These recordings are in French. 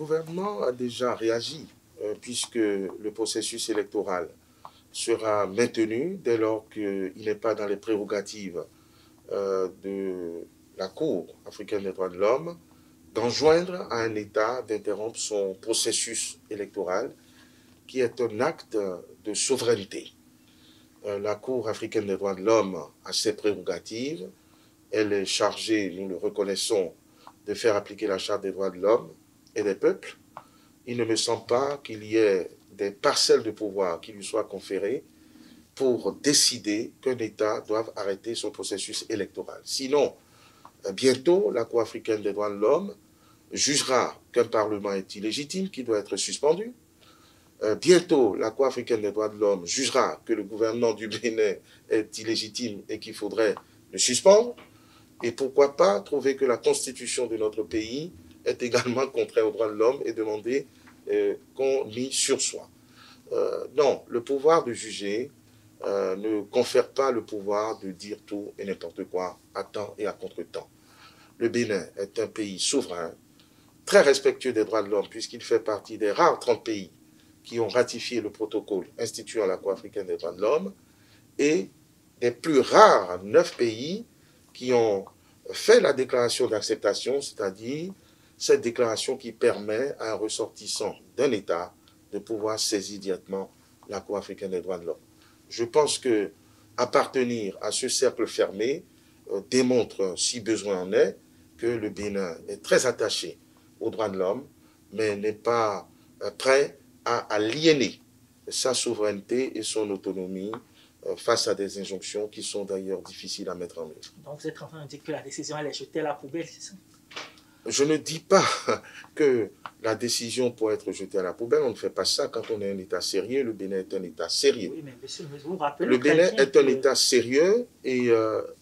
gouvernement a déjà réagi, puisque le processus électoral sera maintenu dès lors qu'il n'est pas dans les prérogatives de la Cour africaine des droits de l'homme d'enjoindre à un État d'interrompre son processus électoral, qui est un acte de souveraineté. La Cour africaine des droits de l'homme a ses prérogatives. Elle est chargée, nous le reconnaissons, de faire appliquer la Charte des droits de l'homme et des peuples. Il ne me semble pas qu'il y ait des parcelles de pouvoir qui lui soient conférées pour décider qu'un État doive arrêter son processus électoral. Sinon, bientôt, la Cour africaine des droits de l'homme jugera qu'un Parlement est illégitime, qui doit être suspendu. Bientôt, la Cour africaine des droits de l'homme jugera que le gouvernement du Bénin est illégitime et qu'il faudrait le suspendre. Et pourquoi pas trouver que la constitution de notre pays est également contraire aux droits de l'homme et demander qu'on y sursoie. Non, le pouvoir de juger ne confère pas le pouvoir de dire tout et n'importe quoi à temps et à contre-temps. Le Bénin est un pays souverain, très respectueux des droits de l'homme, puisqu'il fait partie des rares 30 pays qui ont ratifié le protocole instituant la Cour africaine des droits de l'homme, et des plus rares 9 pays qui ont fait la déclaration d'acceptation, c'est-à-dire cette déclaration qui permet à un ressortissant d'un État de pouvoir saisir directement la Cour africaine des droits de l'homme. Je pense que appartenir à ce cercle fermé démontre, si besoin en est, que le Bénin est très attaché aux droits de l'homme, mais n'est pas prêt à aliéner sa souveraineté et son autonomie face à des injonctions qui sont d'ailleurs difficiles à mettre en œuvre. Donc vous êtes en train de dire que la décision elle est jetée à la poubelle, c'est ça? Je ne dis pas que la décision peut être jetée à la poubelle. On ne fait pas ça quand on est un État sérieux. Le Bénin est un État sérieux. Oui, mais monsieur, vous rappelez le Bénin est un État sérieux et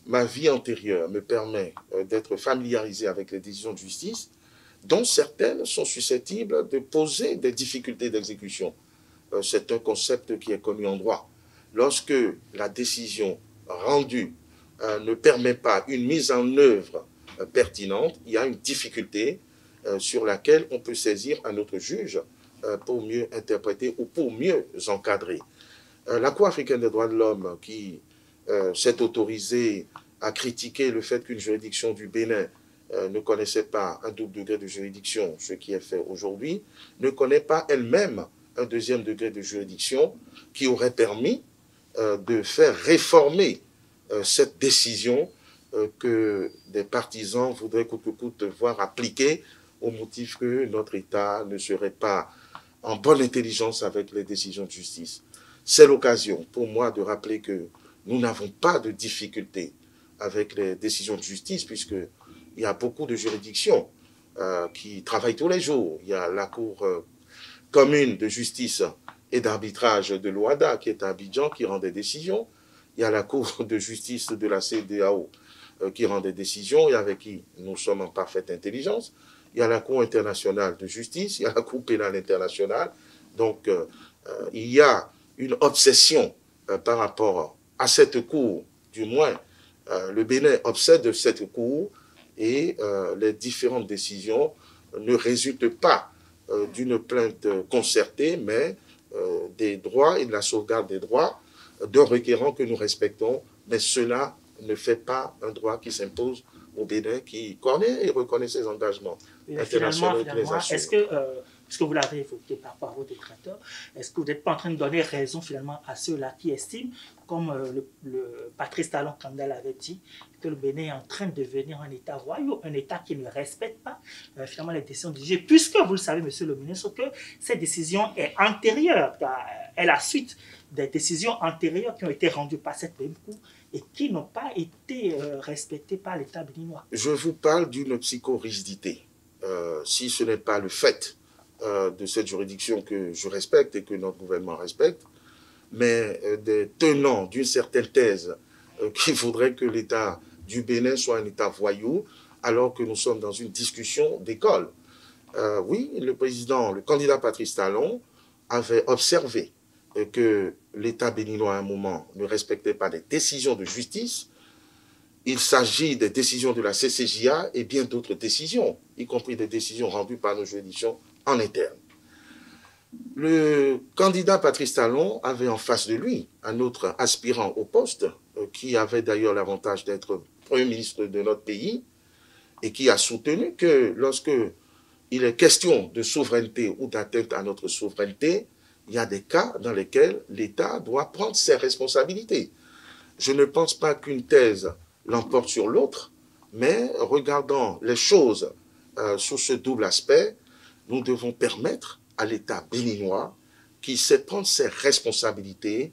ma vie antérieure me permet d'être familiarisé avec les décisions de justice, dont certaines sont susceptibles de poser des difficultés d'exécution. C'est un concept qui est connu en droit. Lorsque la décision rendue ne permet pas une mise en œuvre pertinente, il y a une difficulté sur laquelle on peut saisir un autre juge pour mieux interpréter ou pour mieux encadrer. La Cour africaine des droits de l'homme, qui s'est autorisée à critiquer le fait qu'une juridiction du Bénin ne connaissait pas un double degré de juridiction, ce qui est fait aujourd'hui, ne connaît pas elle-même un deuxième degré de juridiction qui aurait permis de faire réformer cette décision que des partisans voudraient coûte que coûte voir appliquer au motif que notre État ne serait pas en bonne intelligence avec les décisions de justice. C'est l'occasion pour moi de rappeler que nous n'avons pas de difficultés avec les décisions de justice, puisqu'il y a beaucoup de juridictions qui travaillent tous les jours. Il y a la Cour commune de justice et d'arbitrage de l'OHADA qui est à Abidjan, qui rend des décisions. Il y a la Cour de justice de la CEDEAO qui rend des décisions et avec qui nous sommes en parfaite intelligence. Il y a la Cour internationale de justice, il y a la Cour pénale internationale. Donc, il y a une obsession par rapport à cette Cour, du moins, le Bénin obsède cette Cour et les différentes décisions ne résultent pas d'une plainte concertée, mais des droits et de la sauvegarde des droits d'un requérant que nous respectons, mais cela ne fait pas un droit qui s'impose au Bénin, qui connaît et reconnaît ses engagements internationaux. Finalement, est-ce que, puisque vous l'avez évoqué par vos détracteurs, est-ce que vous n'êtes pas en train de donner raison finalement à ceux-là qui estiment, comme le Patrice Talon Kandel avait dit, que le Bénin est en train de devenir un État voyou, un État qui ne respecte pas finalement les décisions du juge, puisque vous le savez, monsieur le ministre, que cette décision est antérieure, est la suite des décisions antérieures qui ont été rendues par cette même Cour et qui n'ont pas été respectées par l'État béninois. Je vous parle d'une psychorigidité. Si ce n'est pas le fait de cette juridiction que je respecte et que notre gouvernement respecte, mais des tenants d'une certaine thèse qui voudrait que l'État du Bénin soit un État voyou, alors que nous sommes dans une discussion d'école. Oui, le candidat Patrice Talon avait observé que l'État béninois à un moment ne respectait pas les décisions de justice. il s'agit des décisions de la CCJA et bien d'autres décisions, y compris des décisions rendues par nos juridictions en interne. Le candidat Patrice Talon avait en face de lui un autre aspirant au poste, qui avait d'ailleurs l'avantage d'être Premier ministre de notre pays, et qui a soutenu que lorsque il est question de souveraineté ou d'atteinte à notre souveraineté, il y a des cas dans lesquels l'État doit prendre ses responsabilités. Je ne pense pas qu'une thèse l'emporte sur l'autre, mais regardant les choses sous ce double aspect, nous devons permettre à l'État béninois, qui sait prendre ses responsabilités,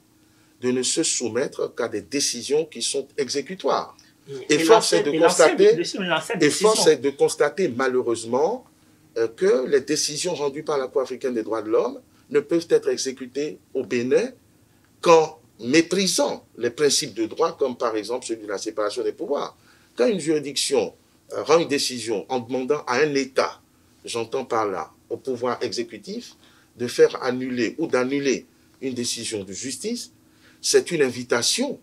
de ne se soumettre qu'à des décisions qui sont exécutoires. Et force est de constater malheureusement que les décisions rendues par la Cour africaine des droits de l'homme ne peuvent être exécutées au Bénin qu'en méprisant les principes de droit, comme par exemple celui de la séparation des pouvoirs. Quand une juridiction rend une décision en demandant à un État, j'entends par là, au pouvoir exécutif, de faire annuler ou d'annuler une décision de justice, c'est une invitation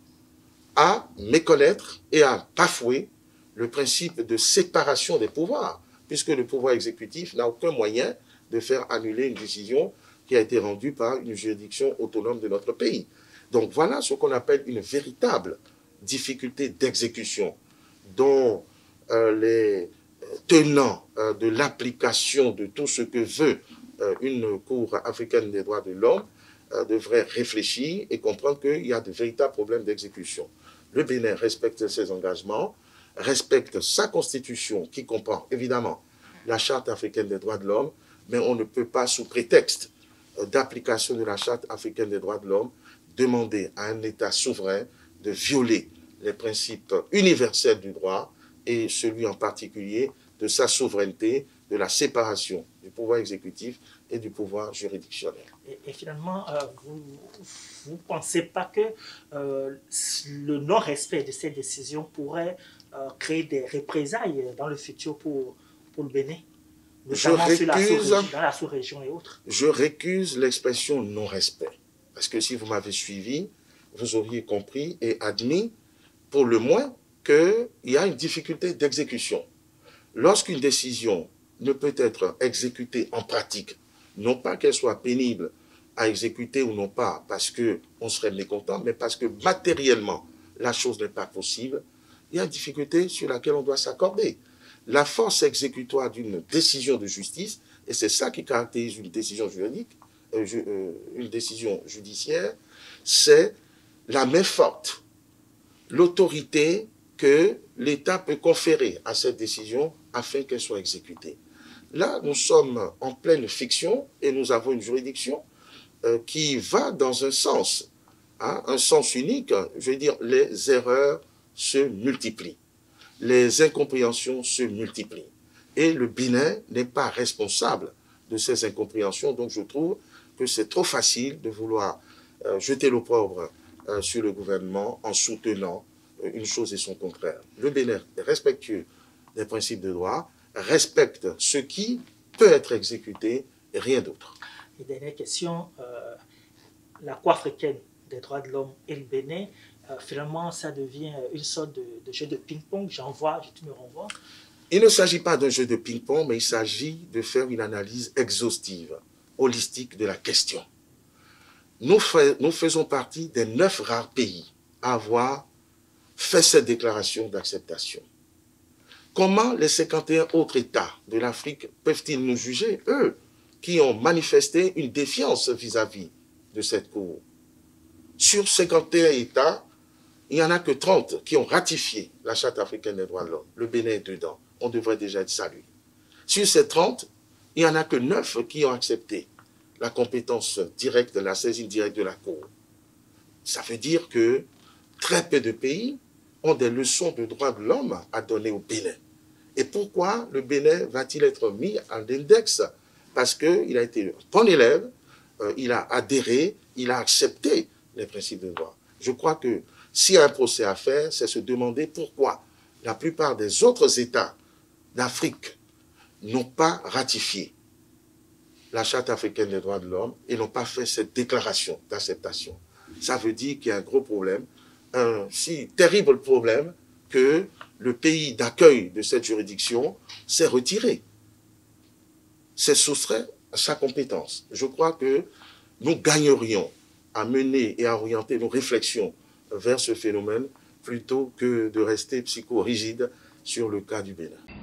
à méconnaître et à bafouer le principe de séparation des pouvoirs, puisque le pouvoir exécutif n'a aucun moyen de faire annuler une décision qui a été rendue par une juridiction autonome de notre pays. Donc voilà ce qu'on appelle une véritable difficulté d'exécution, dont les tenants de l'application de tout ce que veut une Cour africaine des droits de l'homme devraient réfléchir et comprendre qu'il y a de véritables problèmes d'exécution. Le Bénin respecte ses engagements, respecte sa constitution qui comprend évidemment la Charte africaine des droits de l'homme, mais on ne peut pas, sous prétexte d'application de la Charte africaine des droits de l'homme, demander à un État souverain de violer les principes universels du droit et celui en particulier de sa souveraineté, de la séparation du pouvoir exécutif et du pouvoir juridictionnel. Et finalement, vous ne pensez pas que le non-respect de ces décisions pourrait créer des représailles dans le futur pour le Bénin, notamment dans la sous-région et autres? Je récuse l'expression non-respect, parce que si vous m'avez suivi, vous auriez compris et admis, pour le moins, qu'il y a une difficulté d'exécution. Lorsqu'une décision ne peut être exécutée en pratique, non pas qu'elle soit pénible à exécuter ou non pas parce qu'on serait mécontent, mais parce que matériellement, la chose n'est pas possible, il y a une difficulté sur laquelle on doit s'accorder. La force exécutoire d'une décision de justice, et c'est ça qui caractérise une décision juridique, une décision judiciaire, c'est la main forte, l'autorité que l'État peut conférer à cette décision afin qu'elle soit exécutée. Là, nous sommes en pleine fiction et nous avons une juridiction qui va dans un sens unique. Je veux dire, les erreurs se multiplient, les incompréhensions se multiplient. Et le Bénin n'est pas responsable de ces incompréhensions, donc je trouve que c'est trop facile de vouloir jeter l'opprobre sur le gouvernement en soutenant une chose et son contraire. Le Bénin est respectueux des principes de droit, respecte ce qui peut être exécuté et rien d'autre. Et dernière question, la Cour africaine des droits de l'homme et le Bénin, finalement, ça devient une sorte de jeu de ping-pong, j'envoie, tu me renvoies. Il ne s'agit pas d'un jeu de ping-pong, mais il s'agit de faire une analyse exhaustive, holistique de la question. Nous faisons partie des 9 rares pays à avoir fait cette déclaration d'acceptation. Comment les 51 autres États de l'Afrique peuvent-ils nous juger, eux, qui ont manifesté une défiance vis-à-vis de cette Cour? Sur 51 États, il n'y en a que 30 qui ont ratifié la Charte africaine des droits de l'homme. Le Bénin est dedans. On devrait déjà être salué. Sur ces 30, il n'y en a que 9 qui ont accepté la compétence directe, la saisine directe de la Cour. Ça veut dire que très peu de pays ont des leçons de droits de l'homme à donner au Bénin. Et pourquoi le Bénin va-t-il être mis à l'index? Parce qu'il a été un bon élève, il a adhéré, il a accepté les principes de droit. Je crois que s'il y a un procès à faire, c'est se demander pourquoi la plupart des autres États d'Afrique n'ont pas ratifié la Charte africaine des droits de l'homme et n'ont pas fait cette déclaration d'acceptation. Ça veut dire qu'il y a un gros problème, un si terrible problème que le pays d'accueil de cette juridiction s'est retiré, s'est soustrait à sa compétence. Je crois que nous gagnerions à mener et à orienter nos réflexions vers ce phénomène plutôt que de rester psycho-rigide sur le cas du Bénin.